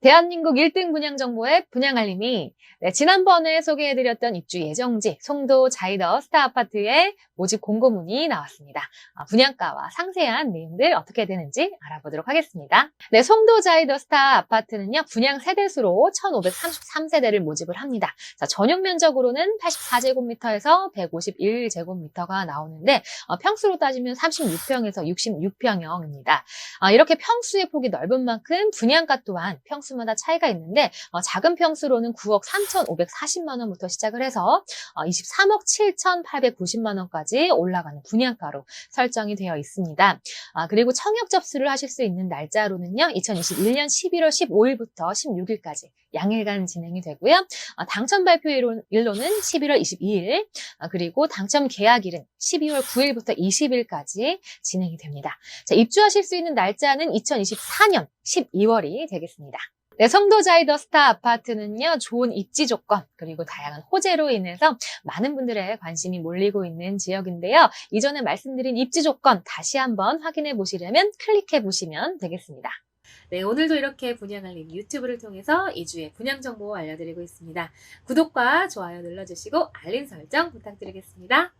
대한민국 1등 분양 정보의 분양 알림이 지난번에 소개해드렸던 입주 예정지 송도 자이더 스타 아파트의 모집 공고문이 나왔습니다. 분양가와 상세한 내용들 어떻게 되는지 알아보도록 하겠습니다. 송도 자이더 스타 아파트는요, 분양 세대수로 1533세대를 모집을 합니다. 전용 면적으로는 84제곱미터에서 151제곱미터가 나오는데 평수로 따지면 36평에서 66평형입니다. 이렇게 평수의 폭이 넓은 만큼 분양가 또한 평수마다 차이가 있는데 작은 평수로는 9억 3,540만 원부터 시작을 해서 23억 7,890만 원까지 올라가는 분양가로 설정이 되어 있습니다. 그리고 청약 접수를 하실 수 있는 날짜로는요, 2021년 11월 15일부터 16일까지 양일간 진행이 되고요. 당첨 발표일로는 11월 22일, 그리고 당첨 계약일은 12월 9일부터 20일까지 진행이 됩니다. 입주하실 수 있는 날짜는 2024년 12월이 되겠습니다. 송도 자이더 스타 아파트는요, 좋은 입지 조건 그리고 다양한 호재로 인해서 많은 분들의 관심이 몰리고 있는 지역인데요. 이전에 말씀드린 입지 조건 다시 한번 확인해 보시려면 클릭해 보시면 되겠습니다. 오늘도 이렇게 분양 알림 유튜브를 통해서 이주의 분양 정보 알려드리고 있습니다. 구독과 좋아요 눌러주시고 알림 설정 부탁드리겠습니다.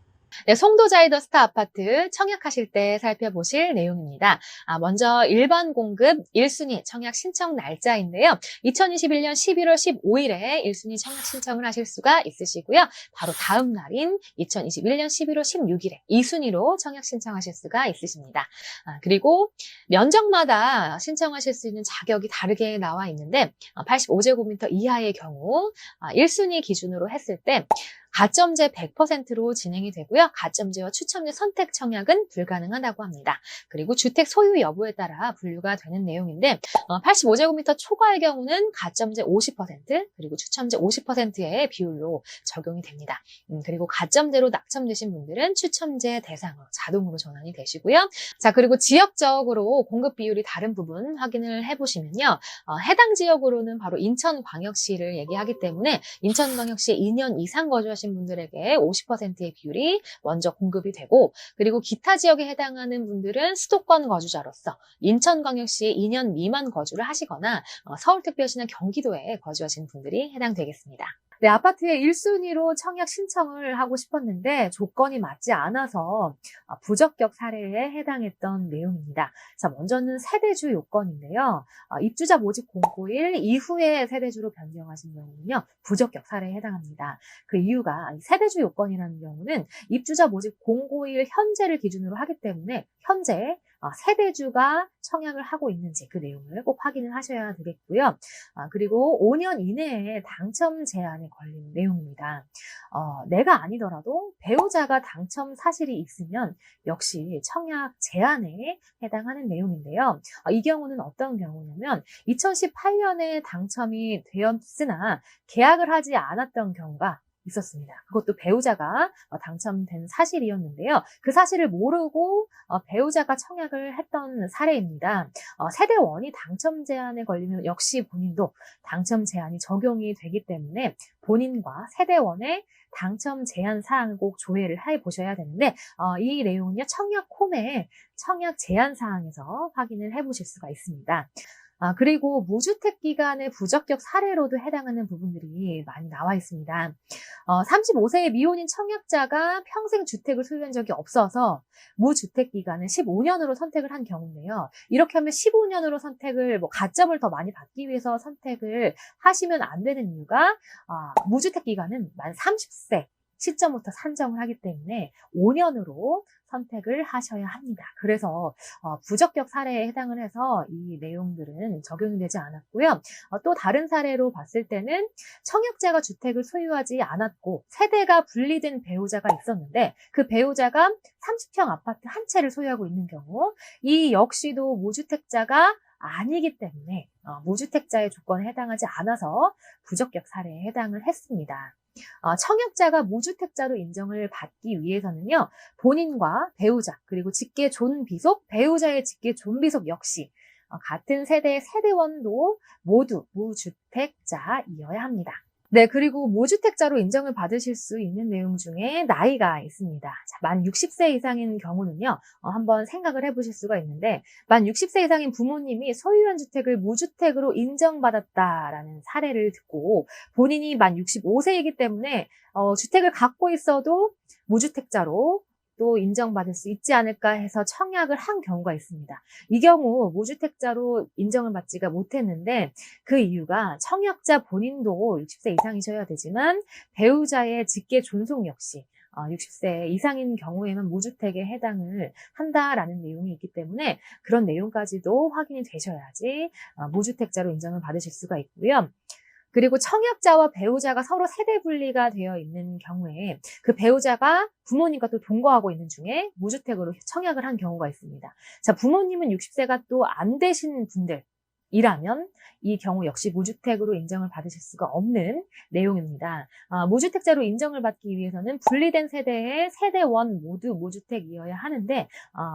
송도 자이더 스타 아파트 청약하실 때 살펴보실 내용입니다. 먼저 일반 공급 1순위 청약 신청 날짜인데요. 2021년 11월 15일에 1순위 청약 신청을 하실 수가 있으시고요. 바로 다음 날인 2021년 11월 16일에 2순위로 청약 신청하실 수가 있으십니다. 그리고 면적마다 신청하실 수 있는 자격이 다르게 나와 있는데 85제곱미터 이하의 경우 1순위 기준으로 했을 때 가점제 100%로 진행이 되고요. 가점제와 추첨제 선택 청약은 불가능하다고 합니다. 그리고 주택 소유 여부에 따라 분류가 되는 내용인데 85제곱미터 초과의 경우는 가점제 50% 그리고 추첨제 50%의 비율로 적용이 됩니다. 그리고 가점제로 낙첨되신 분들은 추첨제 대상으로 자동으로 전환이 되시고요. 그리고 지역적으로 공급 비율이 다른 부분 확인을 해보시면요. 해당 지역으로는 바로 인천광역시를 얘기하기 때문에 인천광역시에 2년 이상 거주하신 분들에게 50%의 비율이 먼저 공급이 되고, 그리고 기타 지역에 해당하는 분들은 수도권 거주자로서 인천광역시에 2년 미만 거주를 하시거나 서울특별시나 경기도에 거주하시는 분들이 해당되겠습니다. 아파트의 1순위로 청약 신청을 하고 싶었는데 조건이 맞지 않아서 부적격 사례에 해당했던 내용입니다. 먼저는 세대주 요건인데요. 입주자 모집 공고일 이후에 세대주로 변경하신 경우는요, 부적격 사례에 해당합니다. 그 이유가 세대주 요건이라는 경우는 입주자 모집 공고일 현재를 기준으로 하기 때문에 현재 세대주가 청약을 하고 있는지 그 내용을 꼭 확인을 하셔야 되겠고요. 그리고 5년 이내에 당첨 제한에 걸린 내용입니다. 내가 아니더라도 배우자가 당첨 사실이 있으면 역시 청약 제한에 해당하는 내용인데요. 이 경우는 어떤 경우냐면 2018년에 당첨이 되었으나 계약을 하지 않았던 경우가 있었습니다. 그것도 배우자가 당첨된 사실이었는데요. 그 사실을 모르고 배우자가 청약을 했던 사례입니다. 세대원이 당첨 제한에 걸리면 역시 본인도 당첨 제한이 적용이 되기 때문에 본인과 세대원의 당첨 제한 사항을 꼭 조회를 해보셔야 되는데 이 내용은요, 청약 홈의 청약 제한 사항에서 확인을 해보실 수가 있습니다. 그리고 무주택 기간의 부적격 사례로도 해당하는 부분들이 많이 나와 있습니다. 35세의 미혼인 청약자가 평생 주택을 소유한 적이 없어서 무주택 기간을 15년으로 선택을 한 경우인데요. 이렇게 하면 15년으로 선택을 가점을 더 많이 받기 위해서 선택을 하시면 안 되는 이유가 무주택 기간은 만 30세 시점부터 산정을 하기 때문에 5년으로 선택을 하셔야 합니다. 그래서 부적격 사례에 해당을 해서 이 내용들은 적용이 되지 않았고요. 또 다른 사례로 봤을 때는 청약자가 주택을 소유하지 않았고 세대가 분리된 배우자가 있었는데 그 배우자가 30평 아파트 한 채를 소유하고 있는 경우 이 역시도 무주택자가 아니기 때문에 무주택자의 조건에 해당하지 않아서 부적격 사례에 해당을 했습니다. 청약자가 무주택자로 인정을 받기 위해서는요, 본인과 배우자, 그리고 직계 존비속, 배우자의 직계 존비속 역시 같은 세대의 세대원도 모두 무주택자이어야 합니다. 네, 그리고 무주택자로 인정을 받으실 수 있는 내용 중에 나이가 있습니다. 자, 만 60세 이상인 경우는요, 한번 생각을 해보실 수가 있는데, 만 60세 이상인 부모님이 소유한 주택을 무주택으로 인정받았다라는 사례를 듣고, 본인이 만 65세이기 때문에, 주택을 갖고 있어도 무주택자로 또 인정받을 수 있지 않을까 해서 청약을 한 경우가 있습니다. 이 경우 무주택자로 인정을 받지가 못했는데 그 이유가 청약자 본인도 60세 이상이셔야 되지만 배우자의 직계 존속 역시 60세 이상인 경우에만 무주택에 해당을 한다라는 내용이 있기 때문에 그런 내용까지도 확인이 되셔야지 무주택자로 인정을 받으실 수가 있고요. 그리고 청약자와 배우자가 서로 세대 분리가 되어 있는 경우에 그 배우자가 부모님과 또 동거하고 있는 중에 무주택으로 청약을 한 경우가 있습니다. 자, 부모님은 60세가 또 안 되신 분들이라면 이 경우 역시 무주택으로 인정을 받으실 수가 없는 내용입니다. 무주택자로 인정을 받기 위해서는 분리된 세대의 세대원 모두 무주택이어야 하는데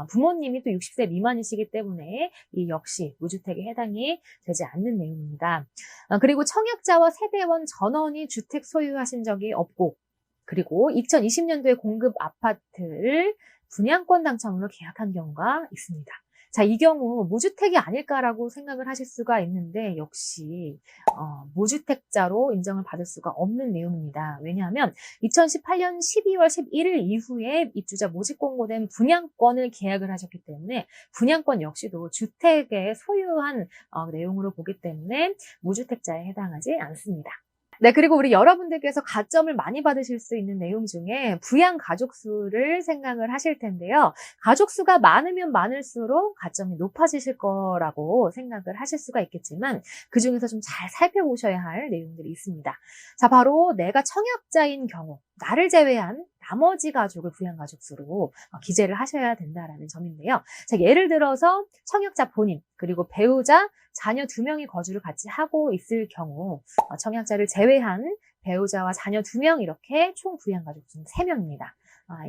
부모님이 또 60세 미만이시기 때문에 이 역시 무주택에 해당이 되지 않는 내용입니다. 그리고 청약자와 세대원 전원이 주택 소유하신 적이 없고 그리고 2020년도에 공급 아파트를 분양권 당첨으로 계약한 경우가 있습니다. 자, 이 경우 무주택이 아닐까라고 생각을 하실 수가 있는데 역시 무주택자로 인정을 받을 수가 없는 내용입니다. 왜냐하면 2018년 12월 11일 이후에 입주자 모집 공고된 분양권을 계약을 하셨기 때문에 분양권 역시도 주택에 소유한 내용으로 보기 때문에 무주택자에 해당하지 않습니다. 네, 그리고 우리 여러분들께서 가점을 많이 받으실 수 있는 내용 중에 부양 가족수를 생각을 하실 텐데요. 가족수가 많으면 많을수록 가점이 높아지실 거라고 생각을 하실 수가 있겠지만 그중에서 좀 잘 살펴보셔야 할 내용들이 있습니다. 자, 바로 내가 청약자인 경우, 나를 제외한 나머지 가족을 부양 가족수로 기재를 하셔야 된다라는 점인데요. 자, 예를 들어서 청약자 본인, 그리고 배우자, 자녀 2명이 거주를 같이 하고 있을 경우 청약자를 제외한 배우자와 자녀 2명 이렇게 총 부양 가족수는 3명입니다.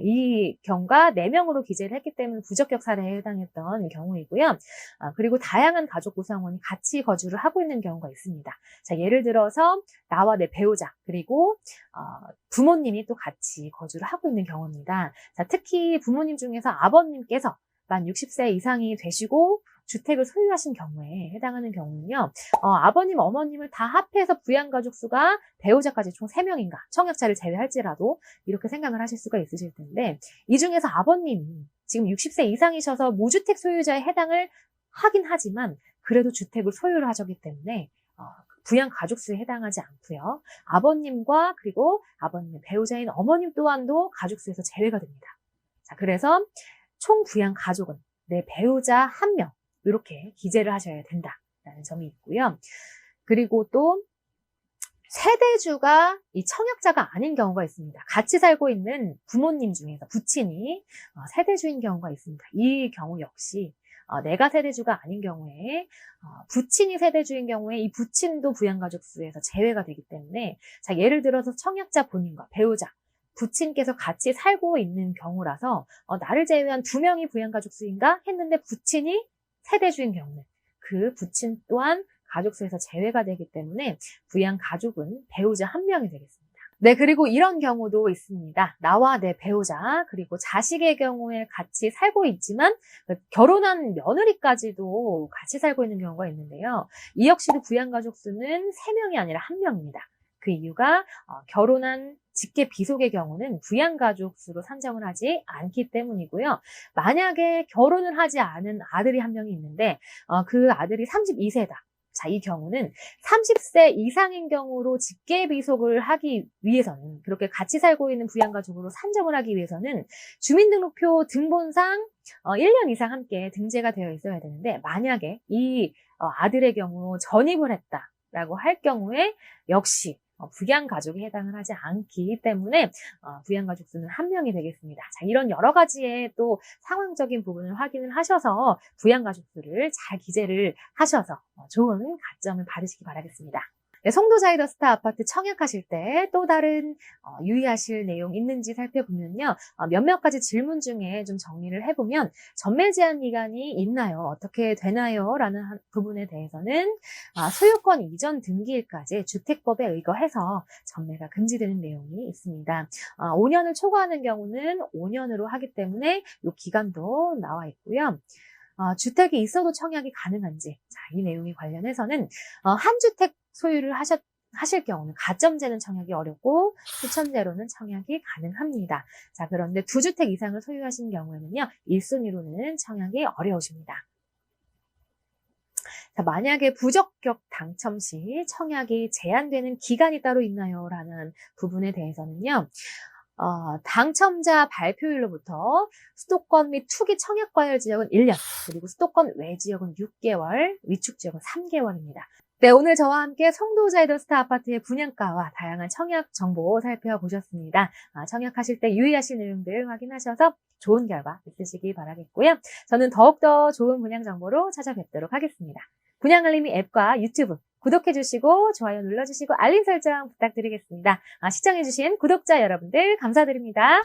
이 경우가 4명으로 기재를 했기 때문에 부적격 사례에 해당했던 경우이고요. 그리고 다양한 가족 구성원이 같이 거주를 하고 있는 경우가 있습니다. 자, 예를 들어서 나와 내 배우자 그리고 부모님이 또 같이 거주를 하고 있는 경우입니다. 자, 특히 부모님 중에서 아버님께서 만 60세 이상이 되시고 주택을 소유하신 경우에 해당하는 경우는요. 아버님, 어머님을 다 합해서 부양가족 수가 배우자까지 총 3명인가 청약자를 제외할지라도 이렇게 생각을 하실 수가 있으실 텐데 이 중에서 아버님이 지금 60세 이상이셔서 무주택 소유자에 해당을 하긴 하지만 그래도 주택을 소유를 하셨기 때문에 부양 가족수에 해당하지 않고요. 아버님과 그리고 아버님의 배우자인 어머님 또한도 가족수에서 제외가 됩니다. 자, 그래서 총 부양 가족은 내 배우자 1명 이렇게 기재를 하셔야 된다라는 점이 있고요. 그리고 또 세대주가 이 청약자가 아닌 경우가 있습니다. 같이 살고 있는 부모님 중에서 부친이 세대주인 경우가 있습니다. 이 경우 역시 내가 세대주가 아닌 경우에 부친이 세대주인 경우에 이 부친도 부양가족수에서 제외가 되기 때문에 자, 예를 들어서 청약자 본인과 배우자 부친께서 같이 살고 있는 경우라서 나를 제외한 2명이 부양가족수인가 했는데 부친이 세대주인 경우는 그 부친 또한 가족수에서 제외가 되기 때문에 부양가족은 배우자 1명이 되겠습니다. 네, 그리고 이런 경우도 있습니다. 나와 내 배우자 그리고 자식의 경우에 같이 살고 있지만 결혼한 며느리까지도 같이 살고 있는 경우가 있는데요. 이 역시도 부양가족 수는 3명이 아니라 1명입니다. 그 이유가 결혼한 직계 비속의 경우는 부양가족 수로 산정을 하지 않기 때문이고요. 만약에 결혼을 하지 않은 아들이 1명이 있는데 그 아들이 32세다. 자, 이 경우는 30세 이상인 경우로 직계 비속을 하기 위해서는 그렇게 같이 살고 있는 부양가족으로 산정을 하기 위해서는 주민등록표 등본상 1년 이상 함께 등재가 되어 있어야 되는데 만약에 이 아들의 경우 전입을 했다라고 할 경우에 역시 부양가족에 해당을 하지 않기 때문에 부양가족 수는 1명이 되겠습니다. 자, 이런 여러 가지의 또 상황적인 부분을 확인을 하셔서 부양가족 수를 잘 기재를 하셔서 좋은 가점을 받으시기 바라겠습니다. 네, 송도 자이더스타 아파트 청약하실 때 또 다른 유의하실 내용 있는지 살펴보면요. 몇몇 가지 질문 중에 좀 정리를 해보면 전매 제한 기간이 있나요? 어떻게 되나요? 라는 부분에 대해서는 소유권 이전 등기일까지 주택법에 의거해서 전매가 금지되는 내용이 있습니다. 5년을 초과하는 경우는 5년으로 하기 때문에 이 기간도 나와 있고요. 주택이 있어도 청약이 가능한지, 자, 이 내용에 관련해서는 한 주택 소유를 하실 경우는 가점제는 청약이 어렵고 추첨제로는 청약이 가능합니다. 자, 그런데 2주택 이상을 소유하신 경우에는요, 1순위로는 청약이 어려우십니다. 자, 만약에 부적격 당첨 시 청약이 제한되는 기간이 따로 있나요? 라는 부분에 대해서는요, 당첨자 발표일로부터 수도권 및 투기 청약 과열 지역은 1년, 그리고 수도권 외 지역은 6개월, 위축 지역은 3개월입니다. 네, 오늘 저와 함께 송도 자이더스타 아파트의 분양가와 다양한 청약 정보 살펴보셨습니다. 청약하실 때 유의하실 내용들 확인하셔서 좋은 결과 있으시기 바라겠고요. 저는 더욱더 좋은 분양 정보로 찾아뵙도록 하겠습니다. 분양알림이 앱과 유튜브 구독해주시고 좋아요 눌러주시고 알림 설정 부탁드리겠습니다. 시청해주신 구독자 여러분들 감사드립니다.